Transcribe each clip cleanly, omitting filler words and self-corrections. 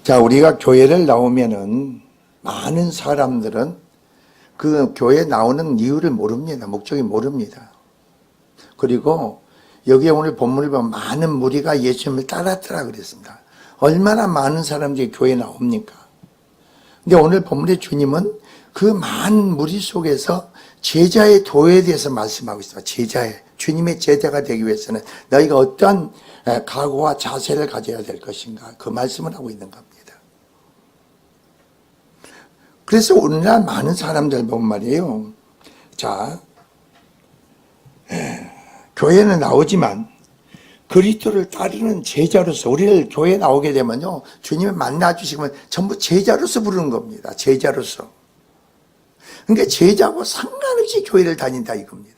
자, 우리가 교회를 나오면은 많은 사람들은 그 교회에 나오는 이유를 모릅니다. 목적이 모릅니다. 그리고 여기에 오늘 본문을 보면 많은 무리가 예수님을 따랐더라 그랬습니다. 얼마나 많은 사람들이 교회에 나옵니까? 근데 오늘 본문의 주님은 그 많은 무리 속에서 제자의 도에 대해서 말씀하고 있습니다. 주님의 제자가 되기 위해서는 너희가 어떠한 각오와 자세를 가져야 될 것인가, 그 말씀을 하고 있는 겁니다. 그래서 오늘날 많은 사람들 보면 말이에요. 자, 교회는 나오지만 그리스도를 따르는 제자로서 우리를 교회에 나오게 되면요, 주님을 만나주시면 전부 제자로서 부르는 겁니다. 제자로서. 그러니까 제자하고 상관없이 교회를 다닌다 이겁니다.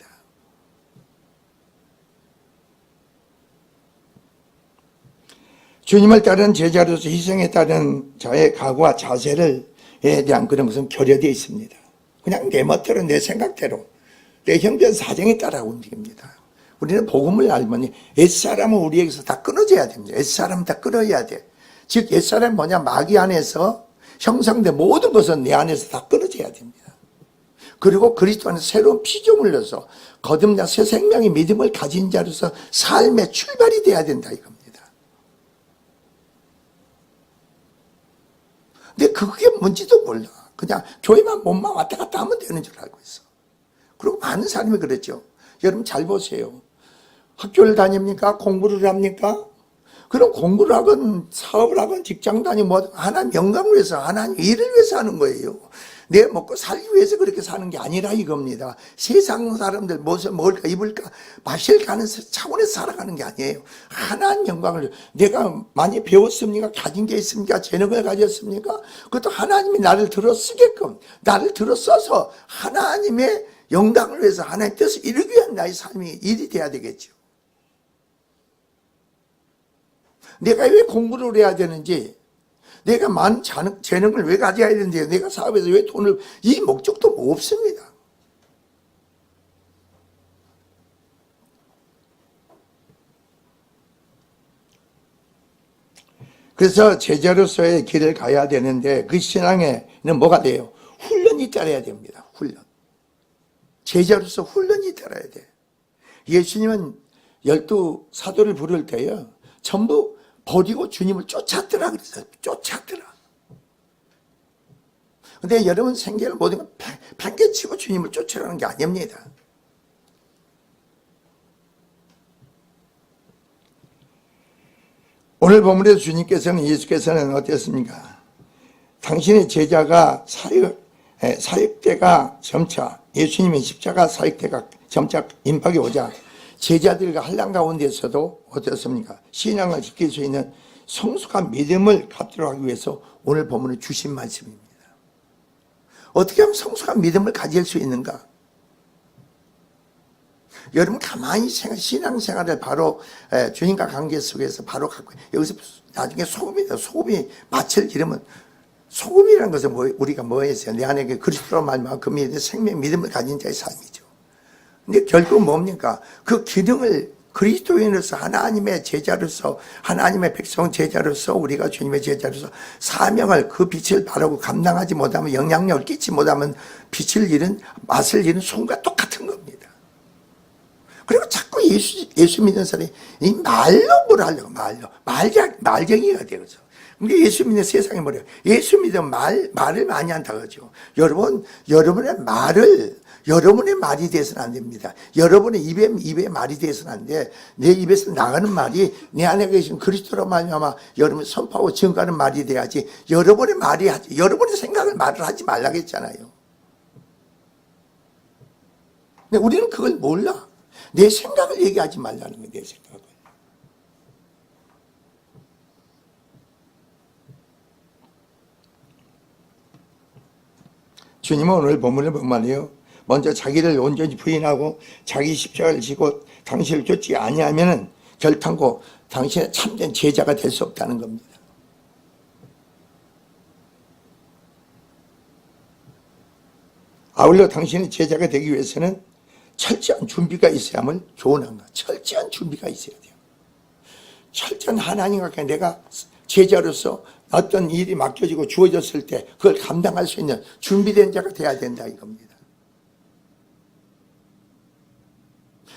주님을 따르는 제자로서 희생에 따른 자의 각오와 자세에 대한 그런 것은 결여되어 있습니다. 그냥 내 멋대로, 내 생각대로, 내 형편 사정에 따라 움직입니다. 우리는 복음을 알면 옛사람은 우리에게서 다 끊어져야 됩니다. 옛사람은 다 끊어야 돼. 즉 옛사람은 뭐냐, 마귀 안에서 형성된 모든 것은 내 안에서 다 끊어져야 됩니다. 그리고 그리스도 안에 새로운 피조물을 넣어서 거듭난 새 생명의 믿음을 가진 자로서 삶의 출발이 돼야 된다 이겁니다. 근데 그게 뭔지도 몰라. 그냥 교회만 몸만 왔다 갔다 하면 되는 줄 알고 있어. 그리고 많은 사람이 그랬죠. 여러분 잘 보세요. 학교를 다닙니까? 공부를 합니까? 그럼 공부를 하건 사업을 하건 직장 다니면 뭐 하나님 영광을 위해서, 하나님 일을 위해서 하는 거예요. 내 먹고 살기 위해서 그렇게 사는 게 아니라 이겁니다. 세상 사람들 무엇을 먹을까 입을까 마실까 하는 차원에서 살아가는 게 아니에요. 하나님 영광을, 내가 많이 배웠습니까? 가진 게 있습니까? 재능을 가졌습니까? 그것도 하나님이 나를 들어 쓰게끔, 나를 들어 써서 하나님의 영광을 위해서 하나님 뜻을 이루기 위한 나의 삶이 일이 돼야 되겠죠. 내가 왜 공부를 해야 되는지, 내가 많은 재능을 왜 가져야 되는지, 내가 사업에서 왜 돈을, 이 목적도 없습니다. 그래서 제자로서의 길을 가야 되는데 그 신앙에는 뭐가 돼요? 훈련이 따라야 됩니다. 훈련. 제자로서 훈련이 따라야 돼. 예수님은 12 사도를 부를 때요, 전부 버리고 주님을 쫓았더라 그랬어요. 쫓았더라. 근데 여러분 생계를 모든 걸 팽개치고 주님을 쫓으라는 게 아닙니다. 오늘 본문에서 주님께서는, 예수께서는 어땠습니까? 당신의 제자가 사역대가 점차, 예수님의 십자가 사역대가 점차 임박이 오자 제자들과 한란 가운데서도 어떻습니까? 신앙을 지킬 수 있는 성숙한 믿음을 갖도록 하기 위해서 오늘 본문을 주신 말씀입니다. 어떻게 하면 성숙한 믿음을 가질 수 있는가? 여러분 가만히 신앙생활을 바로 주님과 관계 속에서 바로 갖고, 여기서 나중에 소금이 마칠 이름은, 소금이라는 것은 우리가 뭐였어요? 내 안에 그리스도로 말미암아 그 생명 믿음을 가진 자의 삶이죠. 근데 결국 뭡니까? 그 기능을 그리스도인으로서, 하나님의 제자로서, 하나님의 백성 제자로서, 우리가 주님의 제자로서 사명을, 그 빛을 바라고 감당하지 못하면, 영향력을 끼치지 못하면 빛을 잃은, 맛을 잃은 손과 똑같은 겁니다. 그리고 자꾸 예수 믿는 사람이 이 말로 뭘 하려고, 말쟁이가 되어서. 그러니까 예수 믿는 세상이 뭐래요? 예수 믿으면 말을 많이 한다고 하죠. 여러분, 여러분의 말이 돼서는 안 됩니다. 여러분의 입에 말이 돼서는 안 돼. 내 입에서 나가는 말이 내 안에 계신 그리스도로 말미암아 여러분 선포하고 증거하는 말이 돼야지, 여러분의 말이 하지, 여러분의 생각을 말을 하지 말라고 했잖아요. 근데 우리는 그걸 몰라. 내 생각을 얘기하지 말라는 거예요. 내 생각을. 주님은 오늘 본문을 보면 말이에요, 먼저 자기를 온전히 부인하고 자기 십자가를 지고 당신을 쫓지 아니하면은 결탄코 당신의 참된 제자가 될 수 없다는 겁니다. 아울러 당신의 제자가 되기 위해서는 철저한 준비가 있어야만 조언한 것. 철저한 준비가 있어야 돼요. 철저한 하나님과 내가 제자로서 어떤 일이 맡겨지고 주어졌을 때 그걸 감당할 수 있는 준비된 자가 돼야 된다 이겁니다.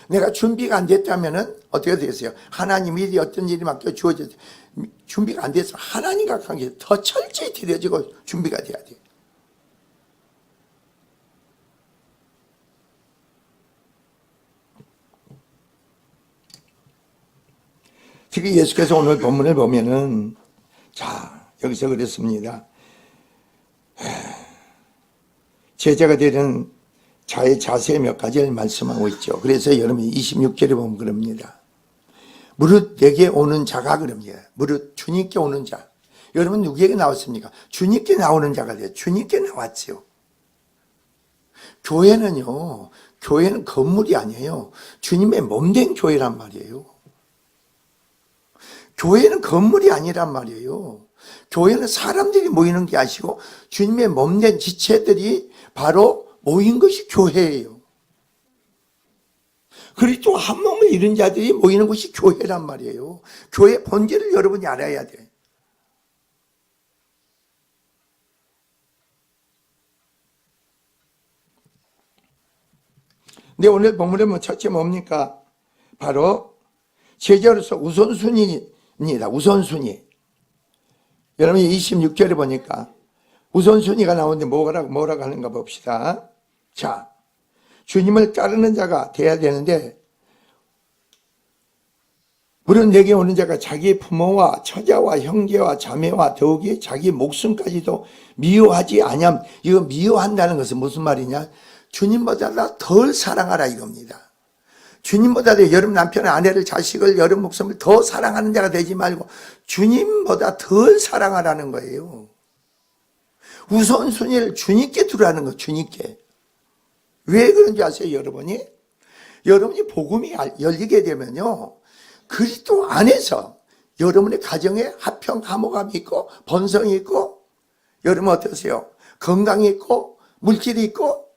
내가 준비가 안 됐다면은 어떻게 되겠어요? 하나님 일이 어떤 일이 맡겨 주어졌을 때 준비가 안 돼서 하나님과 관계 더 철저히 들여지고 준비가 돼야 돼요. 특히 예수께서 오늘 본문을 보면은 자 여기서 그랬습니다. 제자가 되는 자의 자세 몇 가지를 말씀하고 있죠. 그래서 여러분이 26절에 보면 그럽니다. 무릇 내게 오는 자가 그럽니다. 무릇 주님께 오는 자. 여러분 누구에게 나왔습니까? 주님께 나오는 자가 돼요. 주님께 나왔지요. 교회는요. 교회는 건물이 아니에요. 주님의 몸된 교회란 말이에요. 교회는 건물이 아니란 말이에요. 교회는 사람들이 모이는 게 아니고 주님의 몸된 지체들이 바로 모인 것이 교회예요. 그리스도 한 몸을 이룬 자들이 모이는 것이 교회란 말이에요. 교회 본질을 여러분이 알아야 돼. 근데 오늘 본문에 뭐 첫째 뭡니까? 바로 제자로서 우선순위입니다. 우선순위. 여러분이 26절에 보니까 우선순위가 나오는데 뭐라고 하는가 봅시다. 자, 주님을 따르는 자가 돼야 되는데 물론 내게 오는 자가 자기 부모와 처자와 형제와 자매와 더욱이 자기 목숨까지도 미워하지 아니함. 이거 미워한다는 것은 무슨 말이냐? 주님보다 덜 사랑하라 이겁니다. 주님보다 여러분 남편, 아내를, 자식을, 여러분 목숨을 더 사랑하는 자가 되지 말고 주님보다 덜 사랑하라는 거예요. 우선순위를 주님께 두라는 거, 주님께. 왜 그런지 아세요, 여러분이? 여러분이 복음이 열리게 되면요, 그리스도 안에서 여러분의 가정에 화평, 화목함이 있고, 번성이 있고, 여러분 어떠세요? 건강이 있고, 물질이 있고,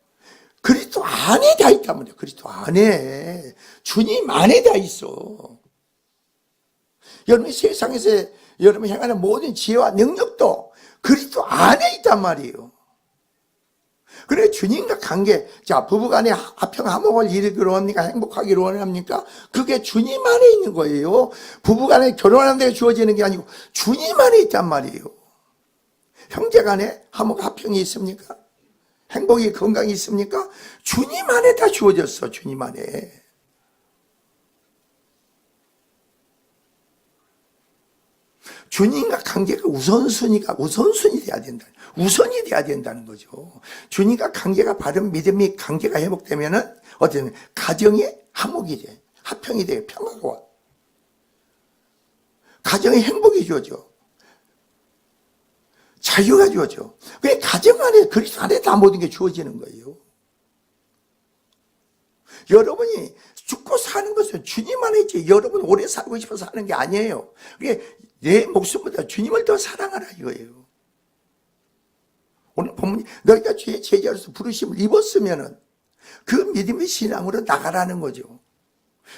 그리스도 안에 다 있단 말이에요. 그리스도 안에. 주님 안에 다 있어. 여러분이 세상에서 여러분이 행하는 모든 지혜와 능력도 그리스도 안에 있단 말이에요. 그래 주님과 관계, 자 부부간에 화평 화목을 이루기로 합니까? 행복하기로 원합니까? 그게 주님 안에 있는 거예요. 부부간에 결혼하는 데 주어지는 게 아니고 주님 안에 있단 말이에요. 형제간에 화목 화평이 있습니까? 행복이 건강이 있습니까? 주님 안에 다 주어졌어. 주님 안에. 주님과 관계가 우선순위 돼야 된다. 우선이 돼야 된다는 거죠. 주님과 관계가 바른 믿음이 관계가 회복되면은 어쨌든 가정이 화목이 돼. 화평이 돼. 평화가 와. 가정에 행복이 주어져. 자유가 주어져. 그게 가정 안에 그리스도 안에 다 모든 게 주어지는 거예요. 여러분이 죽고 사는 것은 주님 안에 있지. 여러분 오래 살고 싶어서 하는 게 아니에요. 그게 내 목숨보다 주님을 더 사랑하라 이거예요. 오늘 보면 너희가 주의 제자로서 부르심을 입었으면은 그 믿음의 신앙으로 나가라는 거죠.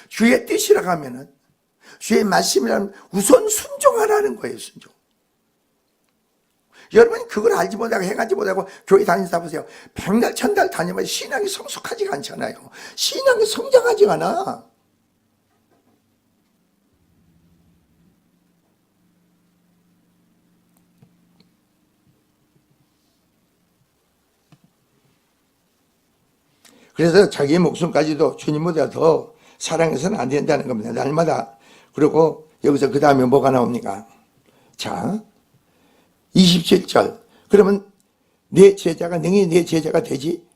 주의 뜻이라고 하면은 주의 말씀이라면 우선 순종하라는 거예요. 순종. 여러분이 그걸 알지 못하고 행하지 못하고 교회 다니다 보세요. 백날 천달 다니면 신앙이 성숙하지가 않잖아요. 신앙이 성장하지가 않아. 그래서 자기의 목숨까지도 주님보다 더 사랑해서는 안 된다는 겁니다. 날마다. 그리고 여기서 그 다음에 뭐가 나옵니까? 자 27절. 그러면 내 제자가 능히 내 제자가 되지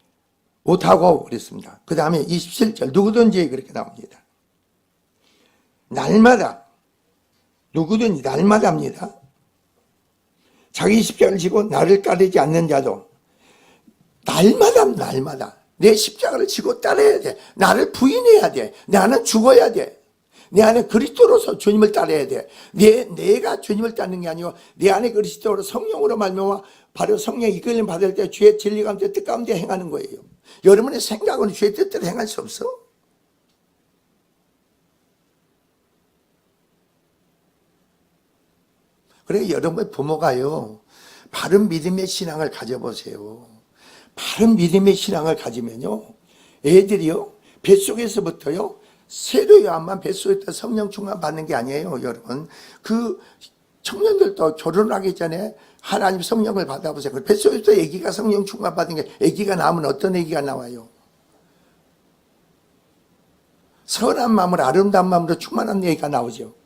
못하고 그랬습니다. 그 다음에 27절. 누구든지 그렇게 나옵니다. 날마다 누구든지 날마다입니다. 자기 십자가를 지고 나를 따르지 않는 자도 날마다 내 십자가를 지고 따라야 돼. 나를 부인해야 돼. 나는 죽어야 돼. 내 안에 그리스도로서 주님을 따라야 돼. 내가 주님을 따르는 게 아니고 내 안에 그리스도로 성령으로 말미암아 바로 성령의 이끌림 받을 때 주의 진리 가운데 뜻 가운데 행하는 거예요. 여러분의 생각은 주의 뜻대로 행할 수 없어. 그래 여러분 부모가요 바른 믿음의 신앙을 가져보세요. 바른 믿음의 신앙을 가지면요 애들이요 뱃속에서부터요 새로야만 뱃속에서 성령 충만 받는 게 아니에요. 여러분 그 청년들도 결혼하기 전에 하나님 성령을 받아보세요. 그 뱃속에서 아기가 성령 충만 받은 게 아기가 나오면 어떤 아기가 나와요? 선한 마음을 아름다운 마음으로 충만한 아기가 나오죠.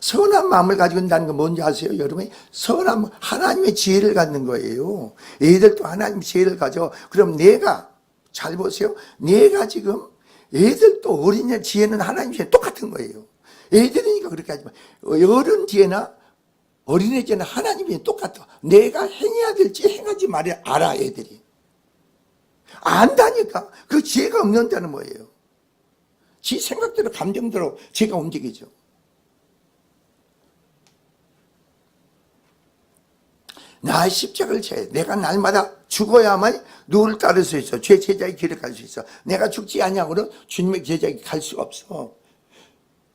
선한 마음을 가지고 있다는 건 뭔지 아세요? 여러분 선한 하나님의 지혜를 갖는 거예요. 애들도 하나님의 지혜를 가져. 그럼 내가 잘 보세요. 내가 지금 애들도 어린이 지혜는 하나님 지혜 똑같은 거예요. 애들이니까 그렇게 하지만 어른 지혜나 어린애 지혜는 하나님 지혜 똑같아. 내가 행해야 될지 행하지 말아야 알아. 애들이 안다니까 그 지혜가 없는다는 거예요. 지 생각대로 감정대로 지가 움직이죠. 나의 십자가를 져야 돼. 내가 날마다 죽어야만 누구를 따를 수 있어. 죄 제자의 길을 갈 수 있어. 내가 죽지 않냐고는 주님의 제자에게 갈 수가 없어.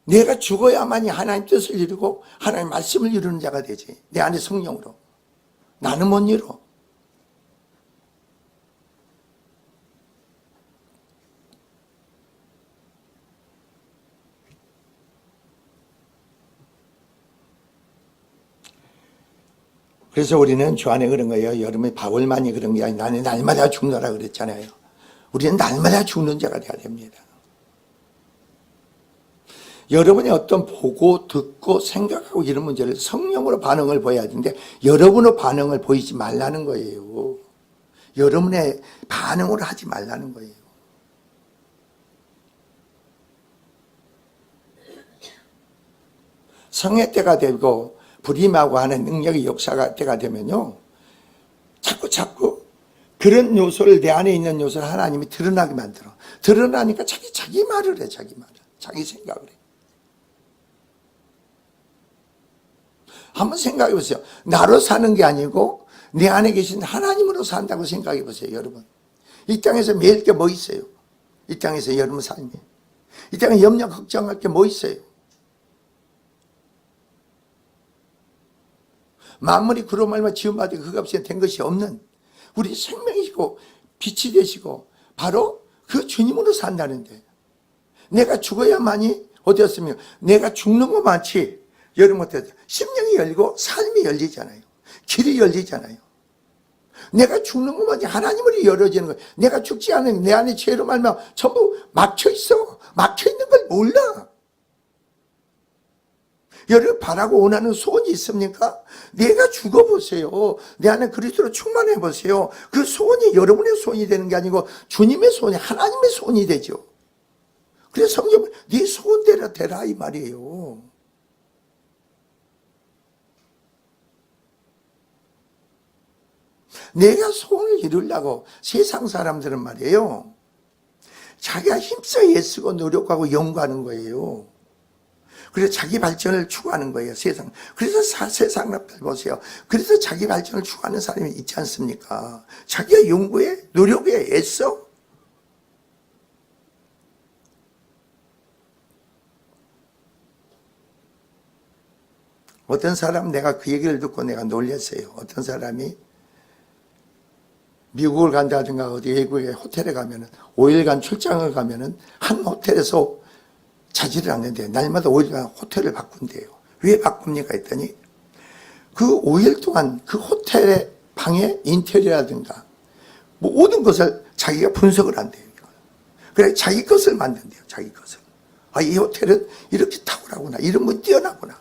내가 죽어야만이 하나님 뜻을 이루고 하나님 말씀을 이루는 자가 되지. 내 안에 성령으로. 나는 못 이뤄. 그래서 우리는 주 안에 그런 거예요. 여러분이 바울만이 그런 게 아니라 나는 날마다 죽노라 그랬잖아요. 우리는 날마다 죽는 자가 돼야 됩니다. 여러분이 어떤 보고 듣고 생각하고 이런 문제를 성령으로 반응을 보여야 되는데 여러분의 반응을 보이지 말라는 거예요. 여러분의 반응으로 하지 말라는 거예요. 성회 때가 되고 불임하고 하는 능력의 역사가 때가 되면요 자꾸 그런 요소를 내 안에 있는 요소를 하나님이 드러나게 만들어. 드러나니까 자기 말을 해. 자기 말을 자기 생각을 해. 한번 생각해 보세요. 나로 사는 게 아니고 내 안에 계신 하나님으로 산다고 생각해 보세요. 여러분 이 땅에서 매일 게 뭐 있어요? 이 땅에서 여러분 삶이 이 땅에 염려 걱정할 게 뭐 있어요? 만물이 그로 말미암아 지음받아 그 값이 된 것이 없는 우리 생명이시고 빛이 되시고 바로 그 주님으로 산다는데 내가 죽어야만이 어디였으면 내가 죽는 것만치 여러분 어때요? 심령이 열리고 삶이 열리잖아요. 길이 열리잖아요. 내가 죽는 것만이 하나님으로 열어지는 거예요. 내가 죽지 않은 내 안에 죄로 말미암아 전부 막혀있어. 막혀있는 걸 몰라. 여러분 바라고 원하는 소원이 있습니까? 내가 죽어보세요. 내 안에 그리스도로 충만해보세요. 그 소원이 여러분의 소원이 되는 게 아니고 주님의 소원이 하나님의 소원이 되죠. 그래서 성경은 네 소원대로 되라 이 말이에요. 내가 소원을 이루려고 세상 사람들은 말이에요 자기가 힘써 애쓰고 노력하고 연구하는 거예요. 그래서 자기 발전을 추구하는 거예요, 세상. 그래서 세상 사람들 보세요. 그래서 자기 발전을 추구하는 사람이 있지 않습니까? 자기가 연구해, 노력해, 애써. 어떤 사람 내가 그 얘기를 듣고 내가 놀랐어요. 어떤 사람이 미국을 간다든가 어디 외국에 호텔에 가면은 5일간 출장을 가면은 한 호텔에서 자지를 않는데 날마다 5일간 호텔을 바꾼대요. 왜 바꿉니까 했더니 그 5일 동안 그 호텔의 방의 인테리어라든가 뭐 모든 것을 자기가 분석을 한대요. 그래 자기 것을 만든대요. 자기 것을. 아, 이 호텔은 이렇게 탁월하구나. 이런 분 뛰어나구나.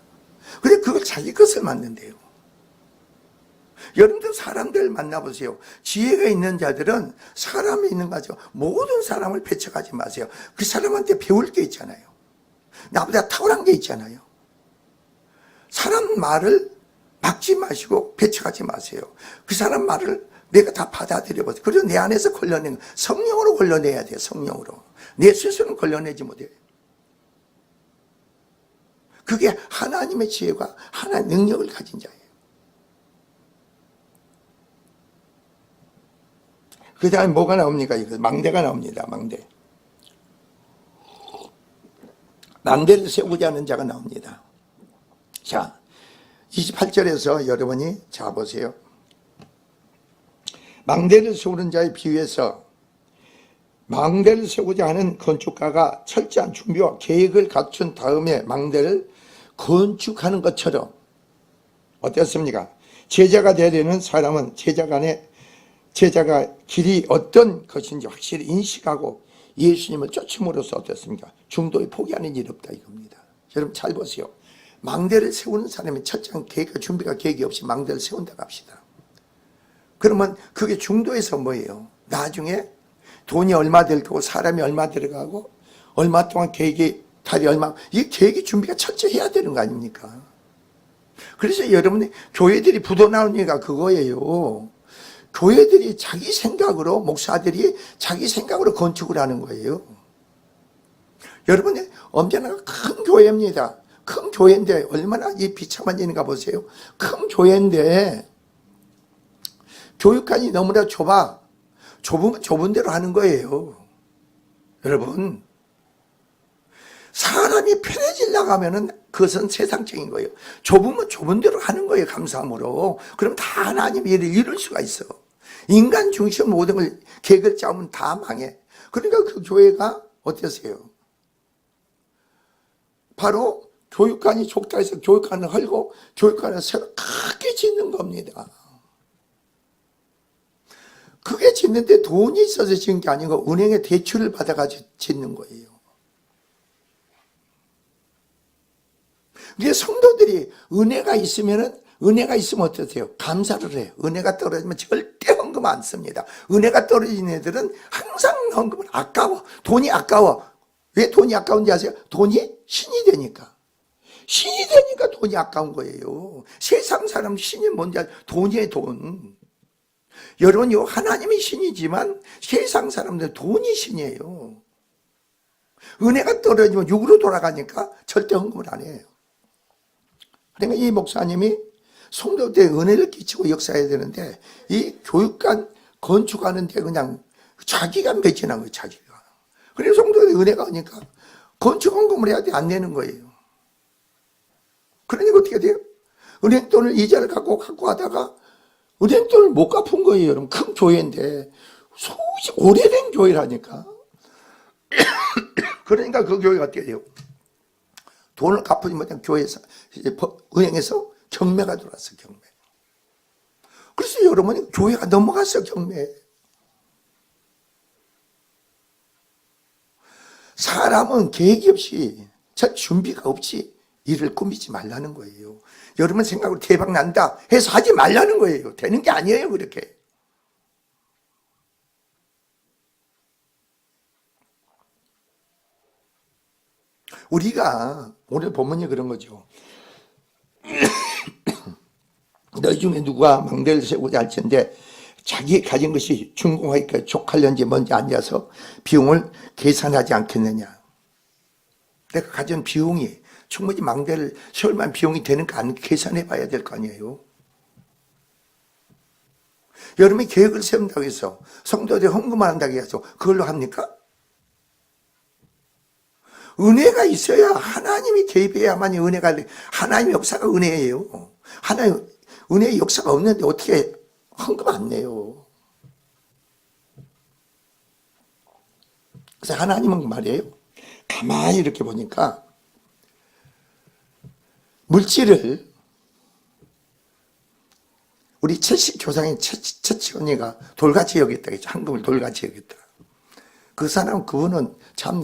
그래 그걸 자기 것을 만든대요. 여러분들 사람들 만나보세요. 지혜가 있는 자들은 사람이 있는 거죠. 모든 사람을 배척하지 마세요. 그 사람한테 배울 게 있잖아요. 나보다 탁월한 게 있잖아요. 사람 말을 막지 마시고 배척하지 마세요. 그 사람 말을 내가 다 받아들여보세요. 그래서 내 안에서 걸러내는 성령으로 걸러내야 돼요. 성령으로. 내 스스로는 걸러내지 못해요. 그게 하나님의 지혜가 하나님의 능력을 가진 자예요. 그 다음에 뭐가 나옵니까? 이거 망대가 나옵니다. 망대. 난대를 세우고자 하는 자가 나옵니다. 자, 28절에서 여러분이 자 보세요. 망대를 세우는 자에 비유해서 망대를 세우고자 하는 건축가가 철저한 준비와 계획을 갖춘 다음에 망대를 건축하는 것처럼 어떻습니까? 제자가 되려는 사람은 제자가 길이 어떤 것인지 확실히 인식하고 예수님을 쫓음으로써 어떻습니까? 중도에 포기하는 일이 없다 이겁니다. 여러분 잘 보세요. 망대를 세우는 사람이 철저한 계획과 준비가 계획이 없이 망대를 세운다고 합시다. 그러면 그게 중도에서 뭐예요? 나중에 돈이 얼마 될 거고 사람이 얼마 들어가고 얼마 동안 계획이 달이 얼마, 이 계획이 준비가 철저히 해야 되는 거 아닙니까? 그래서 여러분이 교회들이 부도 나오는 이유가 그거예요. 교회들이 자기 생각으로, 목사들이 자기 생각으로 건축을 하는 거예요. 여러분이 언제나 큰 교회입니다. 큰 교회인데 얼마나 이 비참한 일인가 보세요. 큰 교회인데 교육관이 너무나 좁으면 좁은 대로 하는 거예요. 여러분, 사람이 편해지려고 하면은 그것은 세상적인 거예요. 좁으면 좁은 대로 하는 거예요. 감사함으로. 그럼 다 하나님이 일을 이룰 수가 있어. 인간 중심 모든 걸 계획을 짜면 다 망해. 그러니까 그 교회가 어땠어요? 바로 교육관이 좁다 해서 교육관을 헐고 교육관을 새로 크게 짓는 겁니다. 크게 짓는데 돈이 있어서 짓는 게 아니고 은행에 대출을 받아가지고 짓는 거예요. 그게 성도들이 은혜가 있으면 어떠세요? 감사를 해요. 은혜가 떨어지면 절대 헌금 안 씁니다. 은혜가 떨어진 애들은 항상 헌금은 아까워. 돈이 아까워. 왜 돈이 아까운지 아세요? 돈이 신이 되니까. 신이 되니까 돈이 아까운 거예요. 세상 사람 신이 뭔지 아세요? 돈이에요, 돈. 여러분요, 하나님이 신이지만 세상 사람들 돈이 신이에요. 은혜가 떨어지면 육으로 돌아가니까 절대 헌금을 안 해요. 그러니까 이 목사님이 성도들의 은혜를 끼치고 역사해야 되는데 이 교육관 건축하는데 그냥 자기가 매진한 거예요. 자기가. 그래서 성도들의 은혜가 오니까 건축 헌금을 해야 돼. 안 내는 거예요. 그러니까 어떻게 돼요? 은행 돈을 이자를 갖고 하다가 은행 돈을 못 갚은 거예요. 여러분 큰 교회인데 오래된 교회라니까. 그러니까 그 교회가 어떻게 돼요? 돈을 갚지 못한 교회에서, 은행에서 경매가 들어왔어, 경매. 그래서 여러분이 교회가 넘어갔어, 경매. 사람은 계획이 없이, 준비가 없이 일을 꾸미지 말라는 거예요. 여러분 생각으로 대박 난다 해서 하지 말라는 거예요. 되는 게 아니에요, 그렇게. 우리가 오늘 본문이 그런 거죠. 너희 중에 누가 망대를 세우고자 할 텐데 자기 가진 것이 준공하니까 족할런지 뭔지 앉아서 비용을 계산하지 않겠느냐. 내가 가진 비용이 충분히 망대를 세울 만한 비용이 되는가 안 계산해 봐야 될 거 아니에요. 여러분이 계획을 세운다고 해서 성도들이 헌금을 한다고 해서 그걸로 합니까? 은혜가 있어야 하나님이 개입해야만이 은혜가, 하나님의 역사가 은혜예요. 하나님, 은혜의 역사가 없는데 어떻게 헌금 안 내요. 그래서 하나님은 말이에요. 가만히 이렇게 보니까 물질을 우리 조상인 채치 언니가 돌같이 여겼다. 헌금을 돌같이 여겼다. 그 사람, 그분은 참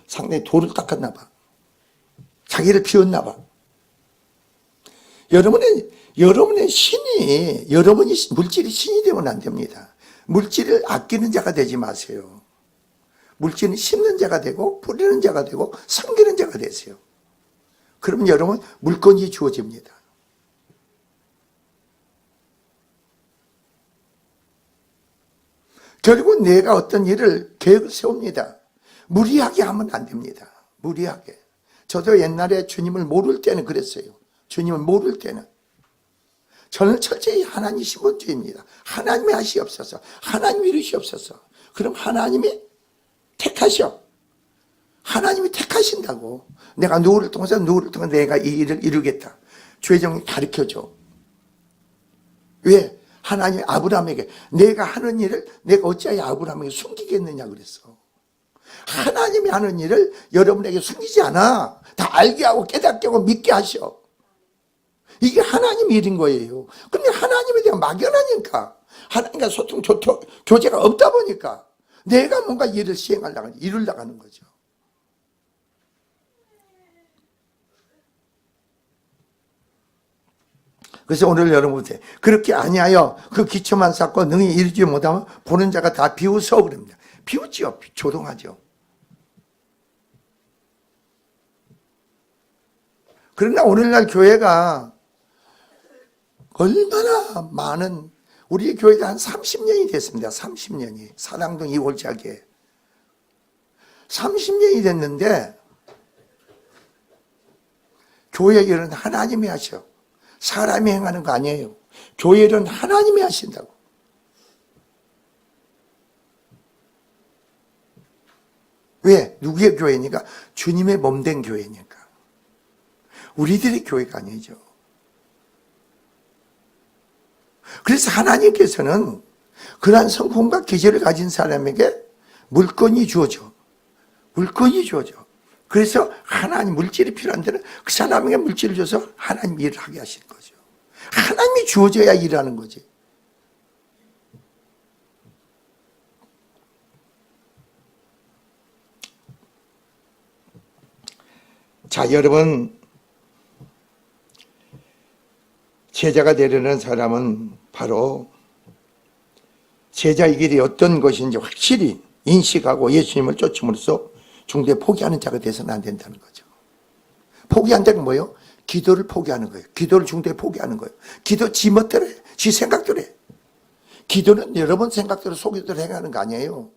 상당히 돌을 닦았나 봐. 자기를 비웠나 봐. 여러분의 신이, 여러분이 물질이 신이 되면 안 됩니다. 물질을 아끼는 자가 되지 마세요. 물질은 심는 자가 되고, 뿌리는 자가 되고, 섬기는 자가 되세요. 그러면 여러분, 물건이 주어집니다. 결국 내가 어떤 일을 계획을 세웁니다. 무리하게 하면 안 됩니다. 무리하게. 저도 옛날에 주님을 모를 때는 그랬어요. 주님을 모를 때는. 저는 철저히 하나님 신분주의입니다. 하나님이 하시옵소서. 하나님이 이루시옵소서. 그럼 하나님이 택하셔. 하나님이 택하신다고. 내가 누구를 통해서 내가 이 일을 이루겠다. 죄정이 가르쳐줘. 왜? 하나님이 아브라함에게 내가 하는 일을 내가 어찌하여 아브라함에게 숨기겠느냐 그랬어. 하나님이 하는 일을 여러분에게 숨기지 않아. 다 알게 하고 깨닫게 하고 믿게 하셔. 이게 하나님의 일인 거예요. 근데 하나님에 대한 막연하니까, 하나님과 소통, 교제가 없다 보니까 내가 뭔가 일을 시행하려고, 이루려고 하는 거죠. 그래서 오늘 여러분한테 그렇게 아니하여 그 기초만 쌓고 능히 이루지 못하면 보는 자가 다 비웃어 그럽니다. 비웃지요. 조동하죠. 그러나 오늘날 교회가 얼마나 많은, 우리 교회가 한 30년이 됐습니다. 30년이. 사당동 이월자기에 30년이 됐는데 교회 일은 하나님이 하셔. 사람이 행하는 거 아니에요. 교회 일은 하나님이 하신다고. 왜? 누구의 교회니까? 주님의 몸된 교회니까. 우리들의 교회가 아니죠. 그래서 하나님께서는 그러한 성품과 기질을 가진 사람에게 물건이 주어져. 물건이 주어져. 그래서 하나님 물질이 필요한 데는 그 사람에게 물질을 줘서 하나님 일을 하게 하시는 거죠. 하나님이 주어져야 일하는 거지. 자, 여러분, 제자가 되려는 사람은 바로 제자의 길이 어떤 것인지 확실히 인식하고 예수님을 쫓음으로써 중도에 포기하는 자가 돼서는 안 된다는 거죠. 포기한다는 뭐예요? 기도를 포기하는 거예요. 기도를 중도에 포기하는 거예요. 기도 지 멋대로 해. 지 생각대로 해. 기도는 여러분 생각대로 속이대로 행하는 거 아니에요.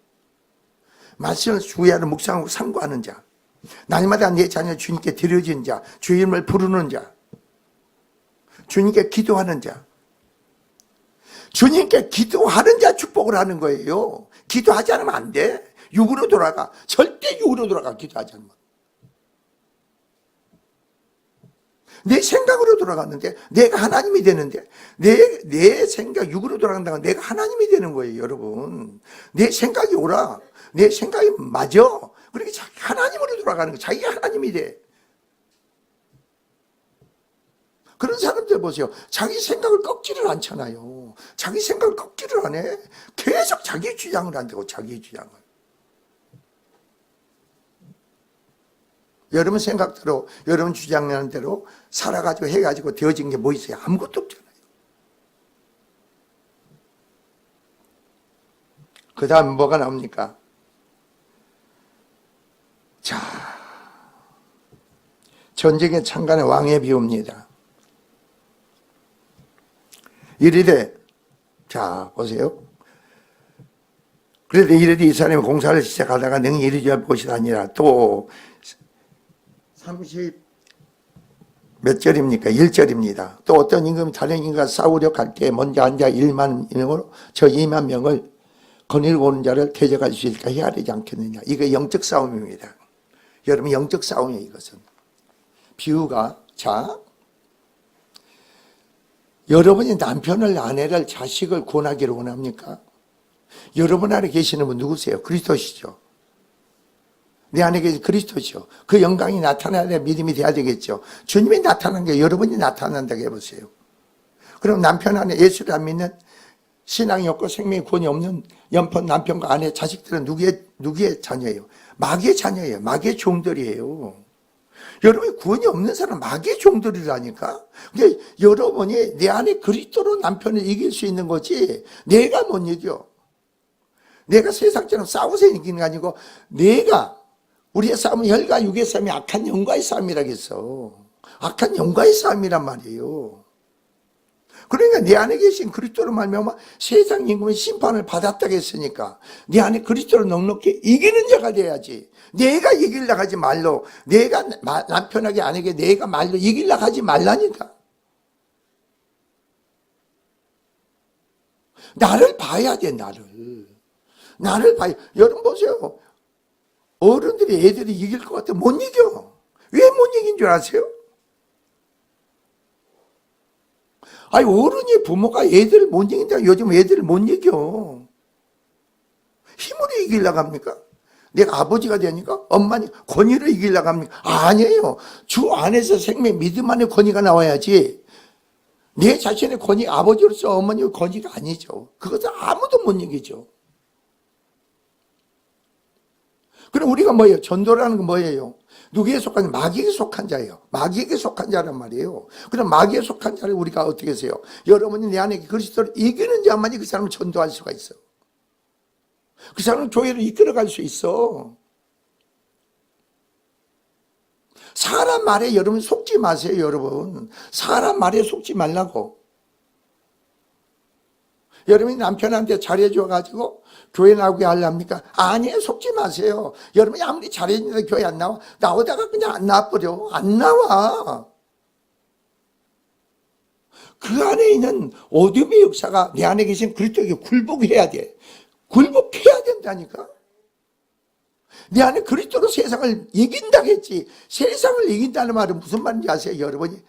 말씀을 주의하는 묵상하고 상고하는 자, 날마다 내 자녀 주님께 드려진 자, 주님을 부르는 자, 주님께 기도하는 자, 주님께 기도하는 자 축복을 하는 거예요. 기도하지 않으면 안 돼. 육으로 돌아가. 절대 육으로 돌아가. 기도하지 않으면. 내 생각으로 돌아갔는데 내가 하나님이 되는데 내 생각 육으로 돌아간다면 내가 하나님이 되는 거예요. 여러분, 내 생각이 오라. 내 생각이 맞아. 그렇게 자기 하나님으로 돌아가는 거예요. 자기가 하나님이 돼. 그런 사람들 보세요. 자기 생각을 꺾지를 않잖아요. 자기 생각을 꺾지를 안 해. 계속 자기 주장을 한다고. 자기 주장을. 여러분 생각대로, 여러분 주장하는 대로 살아가지고 해가지고 되어진 게 뭐 있어요? 아무것도 없잖아요. 그 다음 뭐가 나옵니까? 자, 전쟁에 참가한 왕의 비유입니다. 이르되, 자 보세요. 그래도 이르되 이 사람이 공사를 시작하다가 능히 이르지 않을 것이 아니라, 또 30 몇 절입니까? 1절입니다. 또 어떤 임금이 다른 임금과 싸우려 갈 때 먼저 앉아 1만 명으로 저 2만 명을 거느리고 오는 자를 대적할 수 있을까 해야 되지 않겠느냐. 이게 영적 싸움입니다. 여러분, 영적 싸움이에요. 이것은 비유가, 자, 여러분이 남편을, 아내를, 자식을 구원하기를 원합니까? 여러분 안에 계시는 분 누구세요? 그리스도시죠. 내 안에 계신 그리스도시죠. 그 영광이 나타나야 믿음이 돼야 되겠죠. 주님이 나타난 게 여러분이 나타난다고 해보세요. 그럼 남편 안에 예수를 안 믿는, 신앙이 없고 생명의 구원이 없는 남편과 아내, 자식들은 누구의 자녀예요? 마귀의 자녀예요. 마귀의 종들이에요. 여러분이 구원이 없는 사람은 마귀의 종들이라니까. 근데 여러분이 내 안에 그리스도로 남편을 이길 수 있는 거지, 내가 못 이겨. 내가 세상처럼 싸워서 이기는 게 아니고, 우리의 싸움은 혈과 육의 싸움이 악한 영과의 싸움이라겠어. 악한 영과의 싸움이란 말이에요. 그러니까 내 안에 계신 그리스도로 말미암아 세상 임금의 심판을 받았다고 했으니까 내 안에 그리스도를 넉넉히 이기는 자가 돼야지. 내가 이기려고 하지 말로, 내가 남편에게 아내에게 내가 말로 이기려고 하지 말라니까. 나를 봐야 돼. 나를 봐야. 여러분 보세요. 어른들이 애들이 이길 것 같아. 못 이겨. 왜 못 이긴 줄 아세요? 아니, 어른이 부모가 애들을 못 이긴다. 요즘 애들을 못 이겨. 힘으로 이기려고 합니까? 내가 아버지가 되니까 엄마니 권위로 이기려고 합니까? 아니에요. 주 안에서 생명 믿음 안에 권위가 나와야지. 내 자신의 권위, 아버지로서 어머니의 권위가 아니죠. 그것은 아무도 못 이기죠. 그럼 우리가 뭐예요? 전도라는 건 뭐예요? 누구에 속한, 마귀에게 속한 자예요. 마귀에게 속한 자란 말이에요. 그럼 마귀에 속한 자를 우리가 어떻게 하세요? 여러분이 내 안에 그리스도를 이기는 자만이 그 사람을 전도할 수가 있어. 그 사람은 교회를 이끌어갈 수 있어. 사람 말에 여러분 속지 마세요, 여러분. 사람 말에 속지 말라고. 여러분이 남편한테 잘해줘가지고 교회 나오게 하려합니까? 아니에요, 속지 마세요. 여러분이 아무리 잘해주는데 교회 안 나와? 나오다가 그냥 안 나와버려. 안 나와. 그 안에 있는 어둠의 역사가 내 안에 계신 그리스도에게 굴복해야 돼. 굴복해야 된다니까. 내 안에 그리스도로 세상을 이긴다고 했지. 세상을 이긴다는 말은 무슨 말인지 아세요, 여러분이?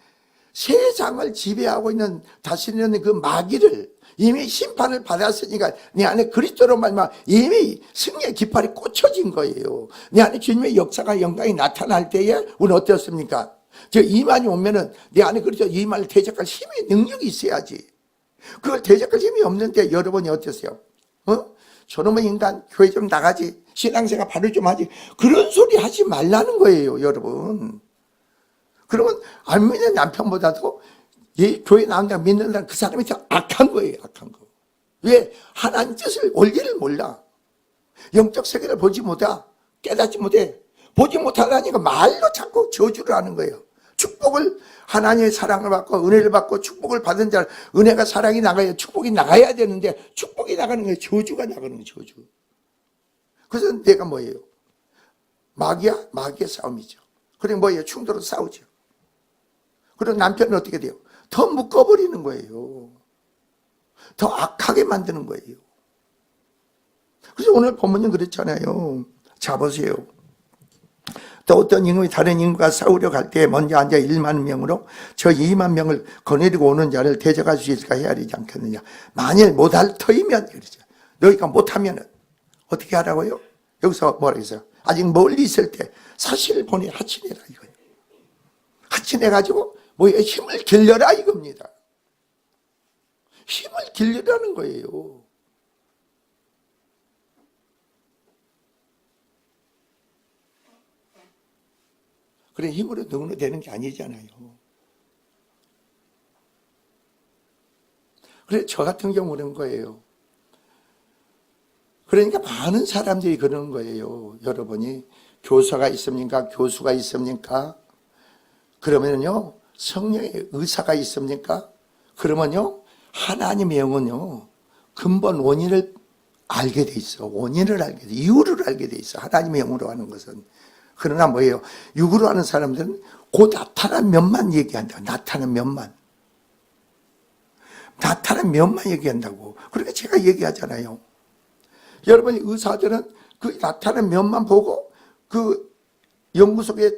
세상을 지배하고 있는 다스리는 그 마귀를 이미 심판을 받았으니까 내 안에 그리스도로 말미암아 이미 승리의 깃발이 꽂혀진 거예요. 내 안에 주님의 역사가 영광이 나타날 때에 우리는 어떻습니까? 저 이만이 오면은 내 안에 그리스도 이만을 대적할 힘이 능력이 있어야지. 그걸 대적할 힘이 없는데 여러분이 어땠어요? 저놈의 인간 교회 좀 나가지, 신앙생활 바로 좀 하지, 그런 소리 하지 말라는 거예요, 여러분. 그러면 안 믿는 남편보다도 교회 나온다고 믿는다는 그 사람이 더 악한 거예요, 악한 거. 왜? 하나님 뜻을 원리를 몰라. 영적 세계를 보지 못해, 깨닫지 못해. 보지 못하다니까 말로 자꾸 저주를 하는 거예요. 축복을, 하나님의 사랑을 받고 은혜를 받고 축복을 받은 자, 은혜가 사랑이 나가야, 축복이 나가야 되는데 축복이 나가는 거예요. 저주가 나가는 거예요, 저주. 그래서 내가 뭐예요? 마귀야? 마귀의 싸움이죠. 그리고 뭐예요? 충돌로 싸우죠. 그리고 남편은 어떻게 돼요? 더 묶어버리는 거예요. 더 악하게 만드는 거예요. 그래서 오늘 본문은 그렇잖아요. 자, 보세요. 또 어떤 임금이 다른 임금과 싸우려 갈 때 먼저 앉아 1만 명으로 저 2만 명을 거느리고 오는 자를 대적할 수 있을까 헤아리지 않겠느냐. 만일 못할 터이면, 그러죠. 너희가 못하면 어떻게 하라고요? 여기서 뭐라 했어요? 아직 멀리 있을 때 사실 보내 하친해라 이거예요. 하친해가지고 뭐에 힘을 길러라 이겁니다. 힘을 길러라는 거예요. 그래, 힘으로 누구나 되는 게 아니잖아요. 그래, 저 같은 경우는 거예요. 그러니까 많은 사람들이 그러는 거예요. 여러분이 교사가 있습니까? 교수가 있습니까? 그러면요, 성령의 의사가 있습니까? 그러면요, 하나님의 영은요, 근본 원인을 알게 돼 있어. 원인을 알게 돼. 이유를 알게 돼 있어. 하나님의 영으로 하는 것은. 그러나 뭐예요? 육으로 하는 사람들은 그 나타난 면만 얘기한다. 나타난 면만. 나타난 면만 얘기한다고. 그러니까 제가 얘기하잖아요. 여러분이 의사들은 그 나타난 면만 보고 그 연구 속에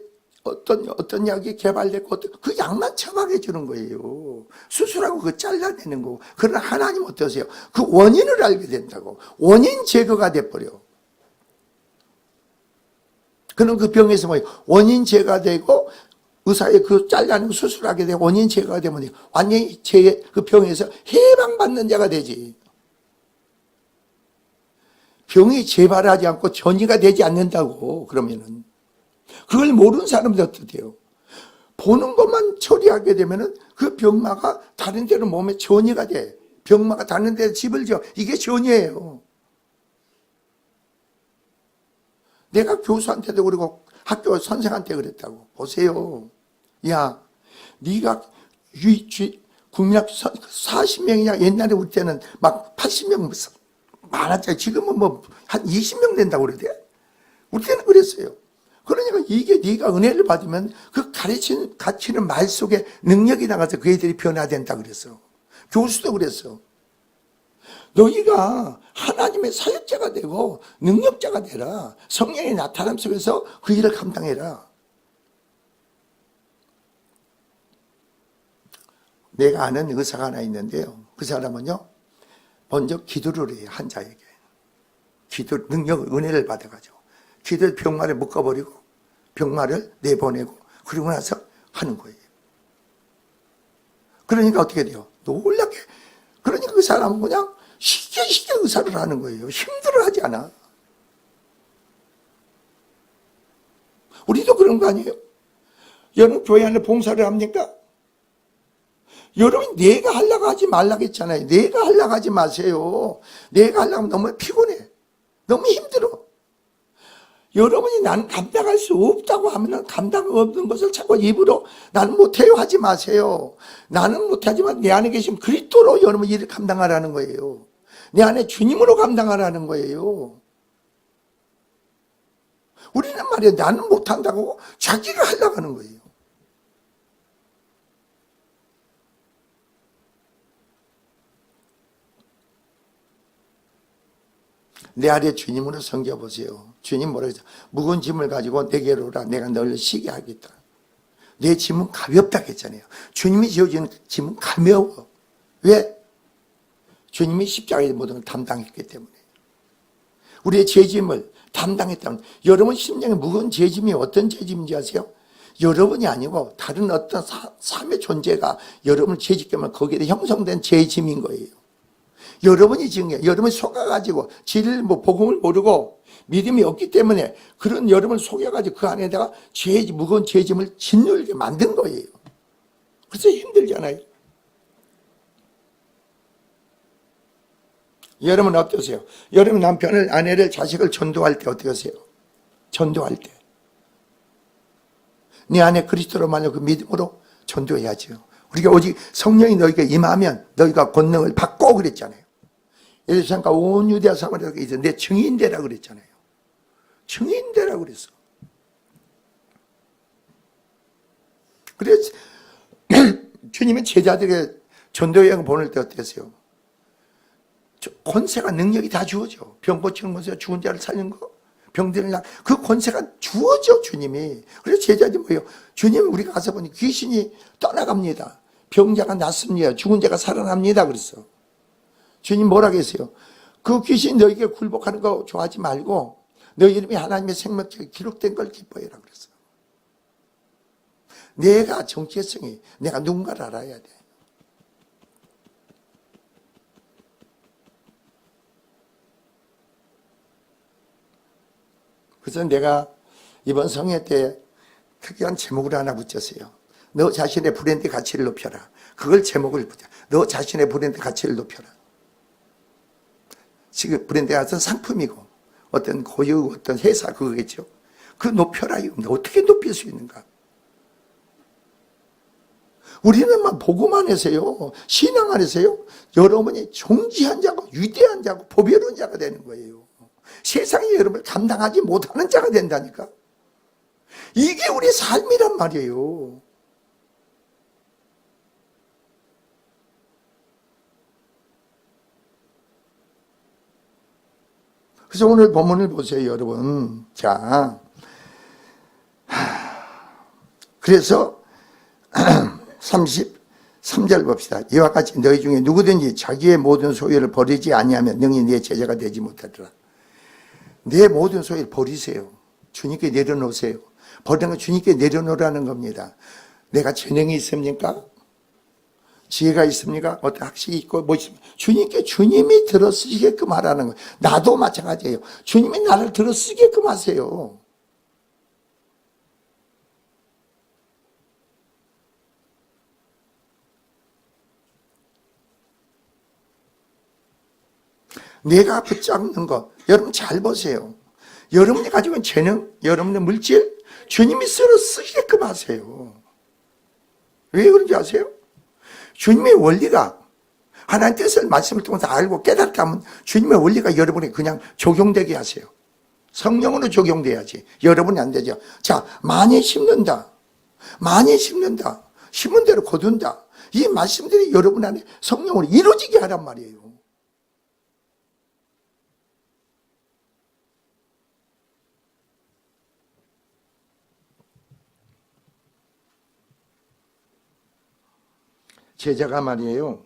어떤 약이 개발됐고 그 약만 처방해 주는 거예요. 수술하고 그거 잘라내는 거고. 그러나 하나님 어떠세요? 그 원인을 알게 된다고. 원인 제거가 돼버려. 그럼 그 병에서 뭐 원인 제거가 되고 의사의 그 잘라내고 수술하게 되고 원인 제거가 되면 완전히 그 병에서 해방받는 자가 되지. 병이 재발하지 않고 전이가 되지 않는다고. 그러면은 그걸 모르는 사람들 어떻게 해요? 보는 것만 처리하게 되면은 그 병마가 다른 데로 몸에 전이가 돼. 병마가 다른 데서 집을 지어. 이게 전이에요. 내가 교수한테도 그러고 학교 선생한테 그랬다고. 보세요. 야, 네가 국민학 40명이냐. 옛날에 우리 때는 막 80명 많았잖아요. 지금은 뭐 한 20명 된다고 그러대. 우리 때는 그랬어요. 그러니까 이게 네가 은혜를 받으면 그 가르치는 말 속에 능력이 나가서 그 애들이 변화된다 그랬어. 교수도 그랬어. 너희가 하나님의 사역자가 되고 능력자가 되라. 성령의 나타남 속에서 그 일을 감당해라. 내가 아는 의사가 하나 있는데요. 그 사람은요, 먼저 기도를 해요, 환자에게. 기도 능력, 은혜를 받아가지고. 기도에 병마를 묶어버리고, 병마를 내보내고, 그리고 나서 하는 거예요. 그러니까 어떻게 돼요? 놀랍게. 그러니까 그 사람은 그냥 쉽게 의사를 하는 거예요. 힘들어 하지 않아. 우리도 그런 거 아니에요? 여러분 교회 안에 봉사를 합니까? 여러분 내가 하려고 하지 말라고 했잖아요. 내가 하려고 하지 마세요. 내가 하려고 하면 너무 피곤해. 너무 힘들어. 여러분이 나는 감당할 수 없다고 하면 감당 없는 것을 자꾸 입으로 나는 못해요 하지 마세요. 나는 못하지만 내 안에 계신 그리스도로 여러분 일을 감당하라는 거예요. 내 안에 주님으로 감당하라는 거예요. 우리는 말이야 나는 못한다고 자기가 하려고 하는 거예요. 내 아래 주님으로 섬겨보세요. 주님 뭐라고 했어요? 무거운 짐을 가지고 내게로 오라. 내가 너를 쉬게 하겠다. 내 짐은 가볍다 했잖아요. 주님이 지어주는 짐은 가벼워. 왜? 주님이 십자가의 모든 걸 담당했기 때문에. 우리의 죄짐을 담당했다면 여러분 심령에 무거운 죄짐이 어떤 죄짐인지 아세요? 여러분이 아니고 다른 어떤 삶의 존재가 여러분을 죄짓게 하면 거기에 형성된 죄짐인 거예요. 여러분이 지은 게 여러분이 속아가지고 진리를 복음을 모르고 믿음이 없기 때문에 그런 여러분을 속여가지고 그 안에다가 무거운 죄짐을 짓누르게 만든 거예요. 그래서 힘들잖아요. 여러분 어떠세요? 여러분 남편을, 아내를, 자식을 전도할 때 어떻게 하세요? 전도할 때. 네 안에 그리스도로 말려 그 믿음으로 전도해야죠. 우리가 오직 성령이 너희가 임하면 너희가 권능을 받고 그랬잖아요. 예수님과 온 유대와 사마리아가 이제 내 증인되라 그랬잖아요. 증인되라 그랬어. 그래서 주님은 제자들에게 전도여행 보낼 때 어땠어요? 권세가 능력이 다 주어져. 병 고치는 권세가 죽은 자를 살리는 거, 병들은 그 권세가 주어져 주님이. 그래서 제자들이 뭐예요? 주님 우리가 가서 보니 귀신이 떠나갑니다. 병자가 낫습니다. 죽은 자가 살아납니다. 그랬어. 주님 뭐라 계세요? 그 귀신 너에게 굴복하는 거 좋아하지 말고 너 이름이 하나님의 생명책에 기록된 걸 기뻐해라 그랬어. 내가 정체성이 내가 누군가를 알아야 돼. 그래서 내가 이번 성회 때 특이한 제목을 하나 붙였어요. 너 자신의 브랜드 가치를 높여라. 그걸 제목을 붙여. 너 자신의 브랜드 가치를 높여라. 지금 브랜드가 어떤 상품이고 어떤 고유 어떤 회사 그거겠죠. 그 높여라. 어떻게 높일 수 있는가? 우리는 보고만 해서요. 신앙 안에서요. 여러분이 존귀한 자고 위대한 자고 보배로운 자가 되는 거예요. 세상이 여러분을 감당하지 못하는 자가 된다니까. 이게 우리 삶이란 말이에요. 그래서 오늘 본문을 보세요, 여러분. 자, 그래서 33절 봅시다. 이와 같이 너희 중에 누구든지 자기의 모든 소유를 버리지 아니하면 능히 내 제자가 되지 못하리라. 내 모든 소유를 버리세요. 주님께 내려놓으세요. 버리는 건 주님께 내려놓으라는 겁니다. 내가 재능이 있습니까? 지혜가 있습니까? 어떤 학식이 있고 뭐 있습니까? 주님께 주님이 들어쓰게끔 하라는 거예요. 나도 마찬가지예요. 주님이 나를 들어쓰게끔 하세요. 내가 붙잡는 것, 여러분 잘 보세요. 여러분이 가지고 있는 재능, 여러분의 물질, 주님이 쓰게끔 하세요. 왜 그런지 아세요? 주님의 원리가 하나님 뜻을 말씀을 통해서 알고 깨닫다면 주님의 원리가 여러분이 그냥 적용되게 하세요. 성령으로 적용돼야지. 여러분이 안 되죠. 자, 많이 심는다. 많이 심는다. 심은 대로 거둔다. 이 말씀들이 여러분 안에 성령으로 이루어지게 하란 말이에요. 제자가 말이에요.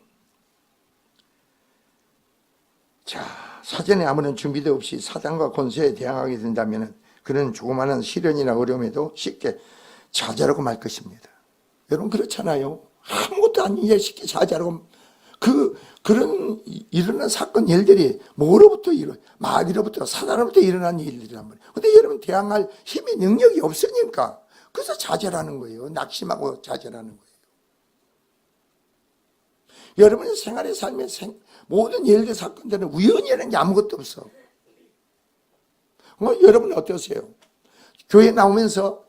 자, 사전에 아무런 준비도 없이 사단과 권세에 대항하게 된다면 그는 조그마한 시련이나 어려움에도 쉽게 좌절하고 말 것입니다. 여러분 그렇잖아요. 아무것도 아닌 일 쉽게 좌절하고 그런 일어난 사건 일들이 뭐로부터 마귀로부터 사단으로부터 일어난 일들이란 말이에요. 근데 여러분 대항할 힘의 능력이 없으니까 그래서 좌절하는 거예요. 낙심하고 좌절하는 거예요. 여러분의 생활의 삶의 모든 일들 사건들은 우연이라는 게 아무것도 없어. 여러분 어떠세요? 교회 나오면서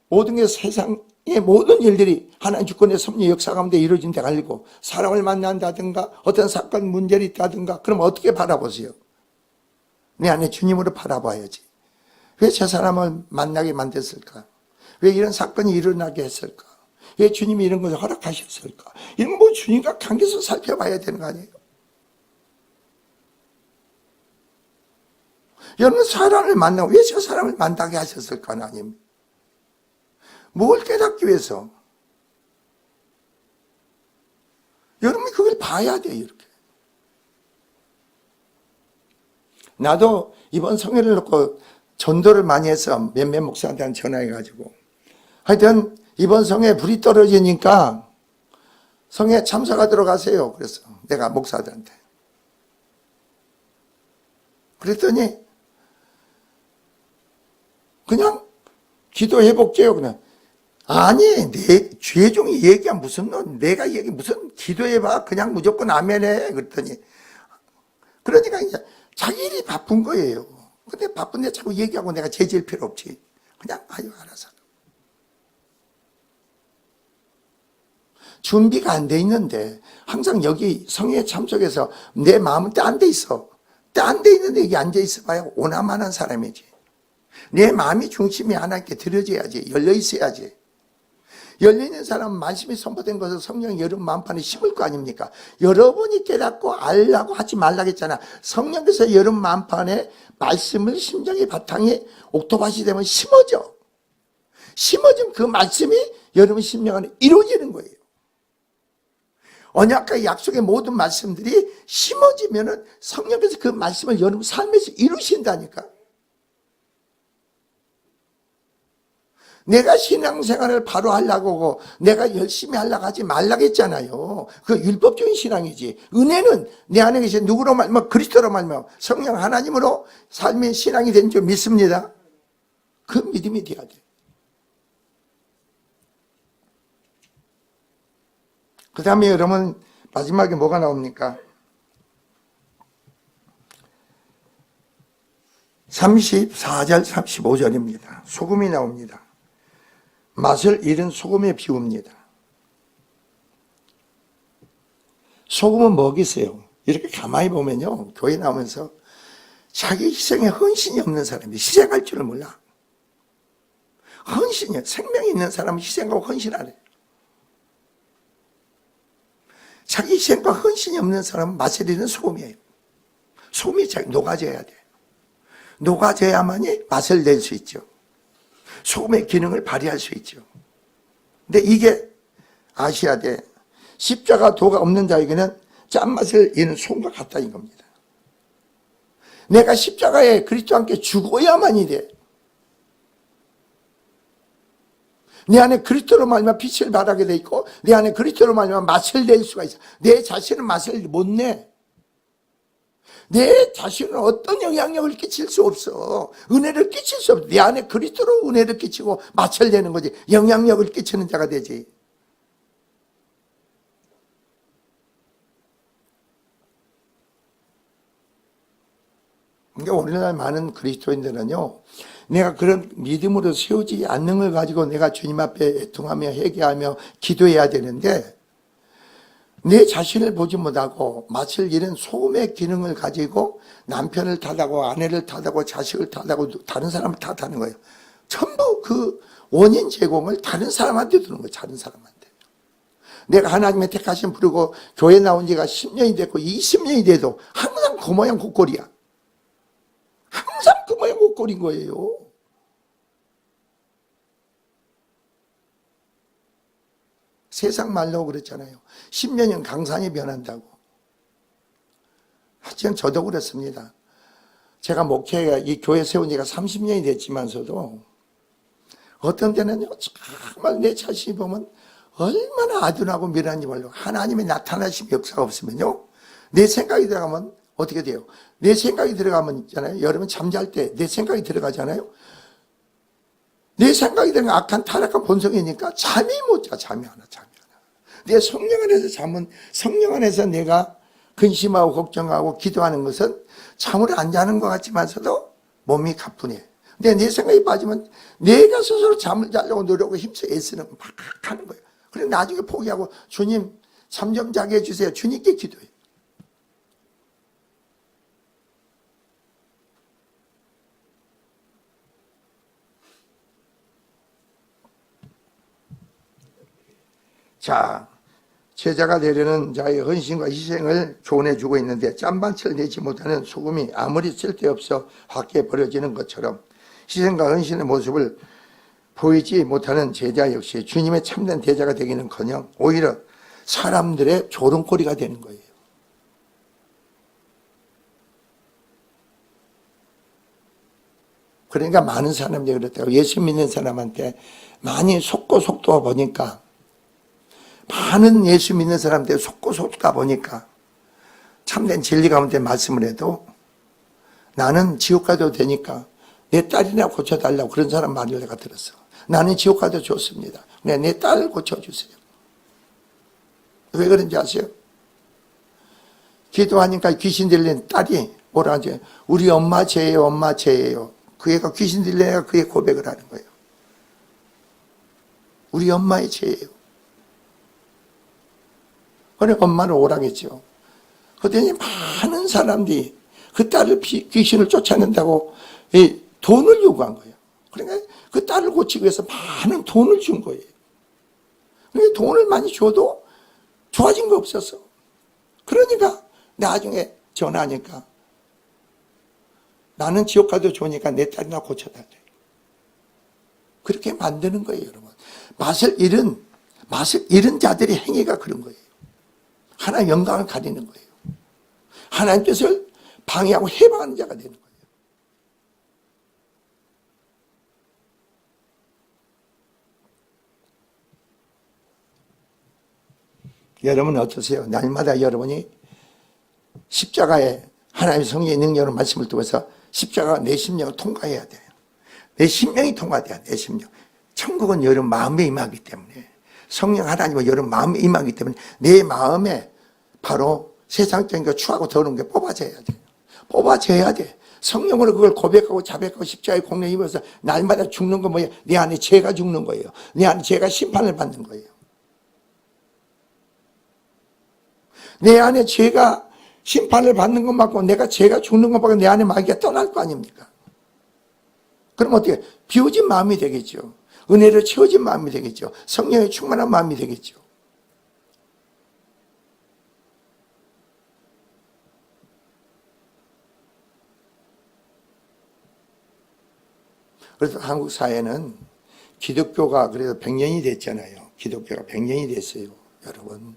모든 게 세상의 모든 일들이 하나님 주권의 섭리 역사 가운데 이루어진 데가 아니고 사람을 만난다든가 어떤 사건 문제를 있다든가 그럼 어떻게 바라보세요? 내 안에 주님으로 바라봐야지. 왜 저 사람을 만나게 만들었을까? 왜 이런 사건이 일어나게 했을까? 왜 주님이 이런 것을 허락하셨을까? 이런 뭐 주님과 관계에서 살펴봐야 되는 거 아니에요? 여러분 사람을 만나고 왜 저 사람을 만나게 하셨을까 하나님? 뭘 깨닫기 위해서? 여러분이 그걸 봐야 돼요. 이렇게. 나도 이번 성회를 놓고 전도를 많이 해서 몇몇 목사한테 전화해가지고 하여튼 이번 성회에 불이 떨어지니까 성회에 참석하도록 하세요. 그래서 내가 목사들한테 그랬더니 그냥 기도해 볼게요. 그냥 아니 내 죄종이 얘기야 무슨 내가 얘기 무슨 기도해봐 그냥 무조건 아멘해 그랬더니 그러니까 이제 자기 일이 바쁜 거예요. 근데 바쁜데 자꾸 얘기하고 내가 제지할 필요 없지. 그냥 아유 알아서. 준비가 안 돼 있는데 항상 여기 성회에 참석해서 내 마음은 딴 데 있어. 딴 데 있는데 여기 앉아 있어 봐야 오나만한 사람이지. 내 마음이 중심이 하나님께 들어져야지. 열려 있어야지. 열려있는 사람은 말씀이 선포된 것을 성령이 여러분 마음판에 심을 거 아닙니까? 여러분이 깨닫고 알라고 하지 말라고 했잖아. 성령께서 여러분 마음판에 말씀을 심정의 바탕에 옥토밭이 되면 심어져. 심어진 그 말씀이 여러분 심령 안에 이루어지는 거예요. 언약과 약속의 모든 말씀들이 심어지면은 성령께서 그 말씀을 여러분 삶에서 이루신다니까. 내가 신앙생활을 바로 하려고 하고 내가 열심히 하려고 하지 말라고 했잖아요. 그 율법적인 신앙이지. 은혜는 내 안에 계신 누구로 말면 그리스도로 말면 성령 하나님으로 삶의 신앙이 된 줄 믿습니다. 그 믿음이 돼야 돼. 그 다음에 여러분 마지막에 뭐가 나옵니까? 34절 35절입니다. 소금이 나옵니다. 맛을 잃은 소금에 비웁니다. 소금은 뭐겠어요? 이렇게 가만히 보면요. 교회 나오면서 자기 희생에 헌신이 없는 사람이 희생할 줄을 몰라. 헌신이요. 생명이 있는 사람은 희생하고 헌신하래. 자기 희생과 헌신이 없는 사람은 맛을 잃은 소금이에요. 소금이 녹아져야 돼. 녹아져야만이 맛을 낼 수 있죠. 소금의 기능을 발휘할 수 있죠. 근데 이게 아셔야 돼. 십자가 도가 없는 자에게는 짠맛을 잃은 소금과 같다는 겁니다. 내가 십자가에 그리스도와 함께 죽어야만이 돼. 내 안에 그리스도로 말미암아 빛을 발하게 돼 있고 내 안에 그리스도로 말미암아 맛을 낼 수가 있어. 내 자신은 맛을 못 내. 내 자신은 어떤 영향력을 끼칠 수 없어. 은혜를 끼칠 수 없어. 내 안에 그리스도로 은혜를 끼치고 맛을 내는 거지. 영향력을 끼치는 자가 되지. 그러니까 오늘날 많은 그리스도인들은요, 내가 그런 믿음으로 세우지 않는 걸 가지고 내가 주님 앞에 애통하며 회개하며 기도해야 되는데 내 자신을 보지 못하고 맛을 잃은 소금의 기능을 가지고 남편을 탓하고 아내를 탓하고 자식을 탓하고 다른 사람을 탓하는 거예요. 전부 그 원인 제공을 다른 사람한테 두는 거예요. 다른 사람한테. 내가 하나님의 택하심 부르고 교회 나온 지가 10년이 됐고 20년이 돼도 항상 그 모양 그 꼴이야. 항상 그 모양 그 꼴인 거예요. 세상 말로 그랬잖아요. 10년이면 강산이 변한다고. 하여튼 저도 그렇습니다. 제가 목회가 이 교회 세운 지가 30년이 됐지만서도 어떤 때는요, 정말 내 자신이 보면 얼마나 아둔하고 미련한지 몰라요. 하나님의 나타나신 역사가 없으면요, 내 생각이 들어가면 어떻게 돼요? 내 생각이 들어가면 있잖아요. 여러분 잠잘 때 내 생각이 들어가잖아요. 내 생각이 들어가 악한 타락한 본성이니까 잠이 못 자. 잠이 안 와. 내 성령 안에서 잠은, 성령 안에서 내가 근심하고 걱정하고 기도하는 것은 잠을 안 자는 것 같지만서도 몸이 가뿐해. 근데 내 생각이 빠지면 내가 스스로 잠을 자려고 노력하고 힘써 애쓰는 막 하는 거예요. 그래서 나중에 포기하고 주님 잠 좀 자게 해주세요. 주님께 기도해요. 자, 제자가 되려는 자의 헌신과 희생을 조언해 주고 있는데, 짠반치를 내지 못하는 소금이 아무리 쓸데없어 밖에 버려지는 것처럼 희생과 헌신의 모습을 보이지 못하는 제자 역시 주님의 참된 제자가 되기는커녕 오히려 사람들의 조롱거리가 되는 거예요. 그러니까 많은 사람들이 그렇다고, 예수 믿는 사람한테 많이 속고 속다 보니까, 많은 예수 믿는 사람들 속고 속다 보니까 참된 진리 가운데 말씀을 해도 나는 지옥 가도 되니까 내 딸이나 고쳐달라고 그런 사람 말을 내가 들었어. 나는 지옥 가도 좋습니다. 내 딸을 고쳐주세요. 왜 그런지 아세요? 기도하니까 귀신 들린 딸이 뭐라 하지? 우리 엄마 죄예요, 엄마 죄예요. 그 애가 귀신 들린 애가 그의 고백을 하는 거예요. 우리 엄마의 죄예요. 그래 엄마는 오라겠죠. 그랬더니 많은 사람들이 그 딸을 귀신을 쫓아낸다고 돈을 요구한 거예요. 그러니까 그 딸을 고치기 위해서 많은 돈을 준 거예요. 그러니까 돈을 많이 줘도 좋아진 거 없었어. 그러니까 나중에 전화하니까 나는 지옥 가도 좋으니까 내 딸이나 고쳐달래. 그렇게 만드는 거예요, 여러분. 맛을 잃은 자들의 행위가 그런 거예요. 하나님의 영광을 가리는 거예요. 하나님 뜻을 방해하고 해방하는 자가 되는 거예요. 여러분은 어떠세요? 날마다 여러분이 십자가에 하나님의 성령의 능력으로 말씀을 통해서 십자가가 내 심령을 통과해야 돼요. 내 심령이 통과돼야 돼. 내 심령. 천국은 여러분 마음에 임하기 때문에, 성령 하나님은 여러분 마음에 임하기 때문에 내 마음에 바로 세상적인 거 추하고 더러운 게 뽑아져야 돼. 뽑아져야 돼. 성령으로 그걸 고백하고 자백하고 십자가에 공로 입어서 날마다 죽는 거 뭐예요? 내 안에 죄가 죽는 거예요. 내 안에 죄가 심판을 받는 거예요. 내 안에 죄가 심판을 받는 것만큼 내가 죄가 죽는 것만큼 내 안에 마귀가 떠날 거 아닙니까? 그럼 어떻게? 비워진 마음이 되겠죠. 은혜를 채워진 마음이 되겠죠. 성령에 충만한 마음이 되겠죠. 그래서 한국 사회는 기독교가 그래도 100년이 됐잖아요. 기독교가 100년이 됐어요, 여러분.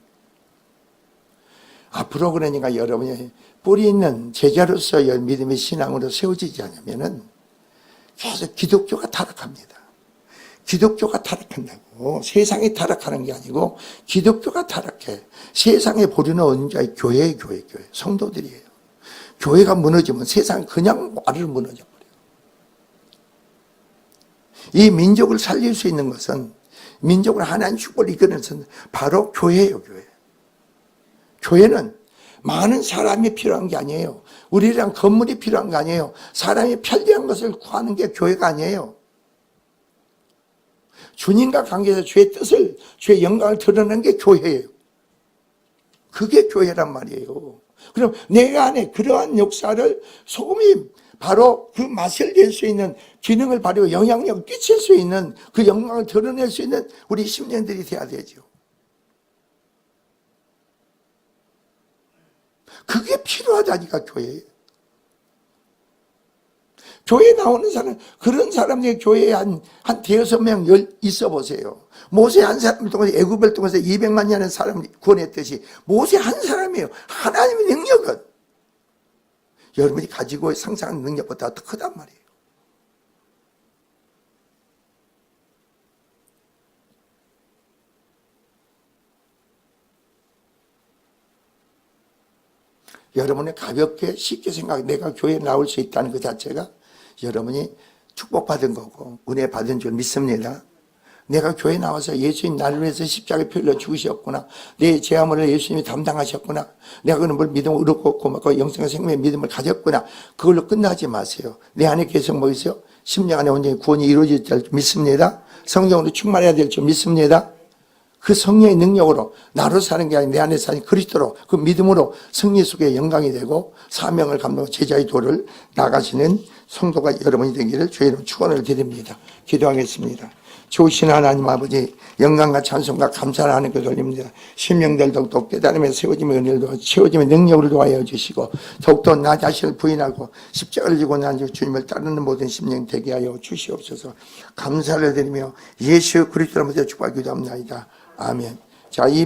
앞으로 그러니까 여러분이 뿌리 있는 제자로서의 믿음의 신앙으로 세워지지 않으면은 계속 기독교가 타락합니다. 기독교가 타락한다고. 세상이 타락하는 게 아니고 기독교가 타락해. 세상에 보류는 언제야? 교회. 성도들이에요. 교회가 무너지면 세상이 그냥 와르르 무너져 버려요. 이 민족을 살릴 수 있는 것은, 민족을 하나님 축복을 이끄는 것은 바로 교회예요, 교회. 교회는 많은 사람이 필요한 게 아니에요. 우리랑 건물이 필요한 게 아니에요. 사람이 편리한 것을 구하는 게 교회가 아니에요. 주님과 관계에서 주의 뜻을, 주의 영광을 드러내는 게 교회예요. 그게 교회란 말이에요. 그럼 내가 안에 그러한 역사를, 소금이 바로 그 맛을 낼 수 있는, 기능을 발휘하고 영향력을 끼칠 수 있는, 그 영광을 드러낼 수 있는 우리 심령들이 돼야 되죠. 그게 필요하다니까, 교회에. 교회 나오는 사람, 그런 사람들이 교회에 한 대여섯 명 있어 보세요. 모세 한 사람을 통해서 애굽을 통해서 200만 년의 사람을 구원했듯이 모세 한 사람이에요. 하나님의 능력은 여러분이 가지고 상상하는 능력보다 더 크단 말이에요. 여러분이 가볍게 쉽게 내가 교회에 나올 수 있다는 것 자체가 여러분이 축복받은 거고 은혜 받은 줄 믿습니다. 내가 교회 나와서 예수님 나를 위해서 십자가에 피 흘려 죽으셨구나. 내 죄함을 예수님이 담당하셨구나. 내가 그런 걸 믿음을 얻고 고맙고 영생과 생명의 믿음을 가졌구나. 그걸로 끝나지 마세요. 내 안에 계속 뭐 있어요? 심령 안에 온전히 구원이 이루어질 줄 믿습니다. 성령으로 충만해야 될 줄 믿습니다. 그 성령의 능력으로 나로 사는 게 아니라 내 안에 사는 그리스도로 그 믿음으로 승리 속에 영광이 되고 사명을 감당하고 제자의 도를 나가시는 성도가 여러분이 되기를 주의 이름으로 축원을 드립니다. 기도하겠습니다. 좋으신 하나님 아버지 영광과 찬송과 감사를 하는 것 올립니다. 심령들 더욱더 깨달음에 세워짐의 은혜를 채워짐의 능력을 도하여 주시고 더욱더 나 자신을 부인하고 십자가를 지고 난 주님을 따르는 모든 심령 되게 하여 주시옵소서. 감사를 드리며 예수 그리스도로 모두 축복하기도 합니다. 아멘. 자, 이